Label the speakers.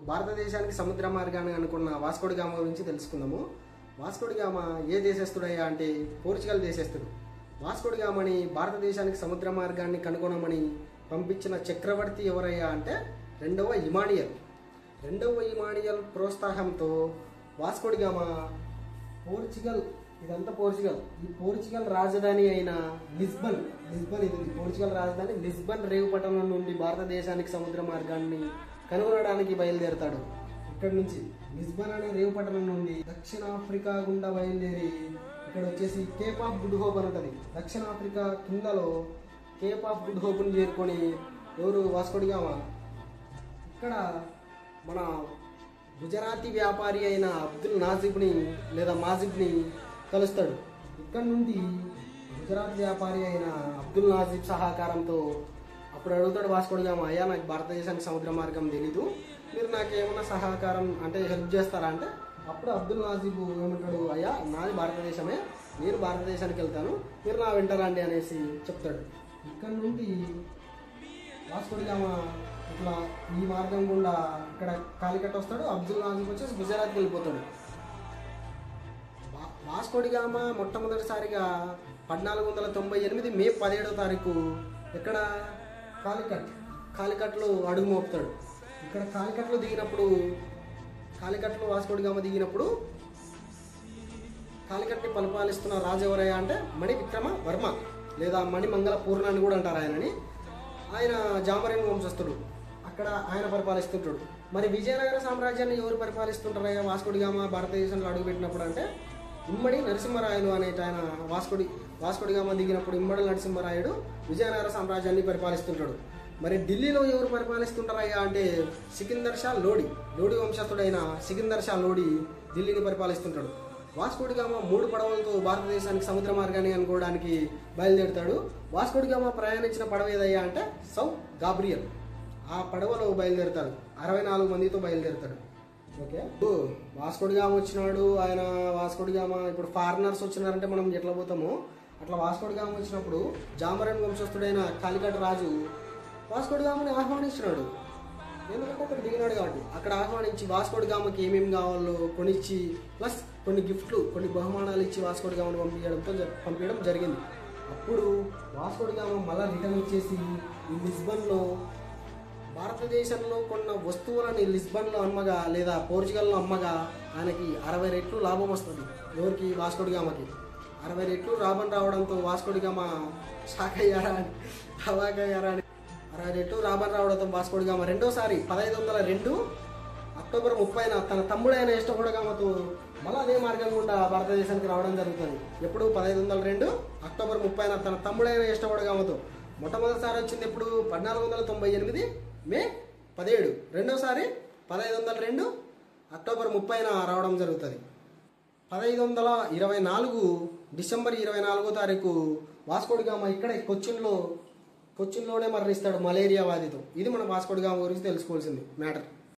Speaker 1: భారతదేశానికి సముద్ర మార్గాన్ని అనుకున్న వాస్కో డి గామా గురించి తెలుసుకుందాము. వాస్కో డి గామా ఏ దేశస్థుడయ్యా అంటే పోర్చుగల్ దేశస్థుడు. వాస్కో డి గామాని భారతదేశానికి సముద్ర మార్గాన్ని కనుగొనమని పంపించిన చక్రవర్తి ఎవరయ్యా అంటే రెండవ ఇమానియల్ ప్రోత్సాహంతో వాస్కో డి గామా పోర్చుగల్, ఇదంతా పోర్చుగల్, ఈ పోర్చుగల్ రాజధాని అయిన లిస్బన్ ఇది పోర్చుగల్ రాజధాని లిస్బన్ రేవు పట్టణం నుండి భారతదేశానికి సముద్ర మార్గాన్ని కనుగొనడానికి బయలుదేరతాడు. ఇక్కడ నుంచి లిస్బన్ అనే రేవు పట్టణం నుండి దక్షిణాఫ్రికా గుండా బయలుదేరి ఇక్కడ వచ్చేసి కేప్ ఆఫ్ గుడ్ హోప్ అని ఉంటుంది. దక్షిణాఫ్రికా కిందలో కేప్ ఆఫ్ గుడ్ హోప్ని చేరుకొని ఎవరు వాస్కో డి గామా ఇక్కడ మన గుజరాతీ వ్యాపారి అయిన అబ్దుల్ నాజిబ్ని లేదా మాజిబ్ని కలుస్తాడు. ఇక్కడ నుండి గుజరాత్ వ్యాపారి అయిన అబ్దుల్ నాజిబ్ సహకారంతో అప్పుడు అడుగుతాడు వాస్కో డి గామా, అయ్యా నాకు భారతదేశానికి సముద్ర మార్గం తెలీదు, మీరు నాకు ఏమన్నా సహకారం అంటే హెల్ప్ చేస్తారా అంటే అప్పుడు అబ్దుల్ నాజిబ్ ఏమంటాడు, అయ్యా నాది భారతదేశమే, నేను భారతదేశానికి వెళ్తాను, మీరు నా వెంటరండి అనేసి చెప్తాడు. ఇక్కడ నుండి వాస్కో డి గామా ఇట్లా ఈ మార్గం గుండా ఇక్కడ కాలికట్ వస్తాడు. అబ్దుల్ నాజిబ్ వచ్చేసి గుజరాత్కి వెళ్ళిపోతాడు. వాస్కో డి గామా మొట్టమొదటిసారిగా 1498 మే 17వ తారీఖు ఇక్కడ కాలికట్లో అడుగు మోపుతాడు. ఇక్కడ కాలికట్లో వాస్కో డి గామా దిగినప్పుడు కాలికట్ని పరిపాలిస్తున్న రాజు ఎవరయ్యా అంటే మణి విక్రమ వర్మ లేదా మణిమంగళ పూర్ణ అని కూడా అంటారు ఆయనని. ఆయన జామరేన్ వంశస్థుడు, అక్కడ ఆయన పరిపాలిస్తుంటాడు. మరి విజయనగర సామ్రాజ్యాన్ని ఎవరు పరిపాలిస్తుంటారయ్యా వాస్కో డి గామా భారతదేశంలో అడుగుపెట్టినప్పుడు అంటే ఇమ్మడి నరసింహరాయలు అనేట ఆయన వాస్కో డి గామా దిగినప్పుడు ఇమ్మడి నరసింహరాయుడు విజయనగర సామ్రాజ్యాన్ని పరిపాలిస్తుంటాడు. మరి ఢిల్లీలో ఎవరు పరిపాలిస్తుంటారయ్యా అంటే సికిందర్ షా లోడి వంశస్థుడైన సికిందర్ షా లోడి ఢిల్లీని పరిపాలిస్తుంటాడు. వాస్కో డి గామా 3 పడవలతో భారతదేశానికి సముద్ర మార్గాన్ని అనుకోవడానికి బయలుదేరుతాడు. వాస్కో డి గామా ప్రయాణించిన పడవ ఏదయ్యా అంటే సౌ గాబ్రియల్. ఆ పడవలో బయలుదేరుతాడు, 64 మందితో బయలుదేరుతాడు. ఓకే, వాస్కో డి గామా వచ్చినాడు. వాస్కో డి గామా ఇప్పుడు ఫారినర్స్ వచ్చినారంటే మనం ఎట్లా పోతామో అట్లా వాస్కో డి గామా వచ్చినప్పుడు జామరేన్ వంశస్థుడైన కాలికట్ రాజు వాస్కో డి గామాని ఆహ్వానించినాడు. ఎందుకంటే అక్కడ దిగినాడు కాబట్టి అక్కడ ఆహ్వానించి వాస్కో డి గామాకి ఏమేమి కావాలో కొనిచ్చి ప్లస్ కొన్ని గిఫ్ట్లు, కొన్ని బహుమానాలు ఇచ్చి వాస్కో డి గామాని పంపించడం జరిగింది. అప్పుడు వాస్కో డి గామా మళ్ళీ రిటర్న్ వచ్చేసి ఈ లిస్బన్లో భారతదేశంలో కొన్న వస్తువులని లిస్బన్లో అమ్మగా లేదా పోర్చుగల్లో అమ్మగా ఆయనకి 60 రెట్లు లాభం వస్తుంది. ఎవరికి? వాస్కో డి గామాకి 60 రెట్లు లాభం రావడంతో వాస్కో డి గామా షాక్ అయ్యారా అని 60 రెట్లు లాభం రావడంతో వాస్కో డి గామా రెండోసారి 1502 అక్టోబర్ 30న తన తమ్ముడైన వాస్కో డి గామాతో మళ్ళీ అదే మార్గం గుండా భారతదేశానికి రావడం జరుగుతుంది. ఎప్పుడు? 1502 అక్టోబర్ 30న తన తమ్ముడైన వాస్కో డి గామాతో. మొట్టమొదటిసారి వచ్చింది ఎప్పుడు? 1498 మే 17. రెండోసారి 1502 అక్టోబర్ 30న రావడం జరుగుతుంది. 1524 డిసెంబర్ 24వ తారీఖు వాస్కో డి గామా ఇక్కడే కొచ్చిన్లోనే మరణిస్తాడు మలేరియా వ్యాధితో. ఇది మన వాస్కో డి గామా గురించి తెలుసుకోవాల్సింది మ్యాటర్.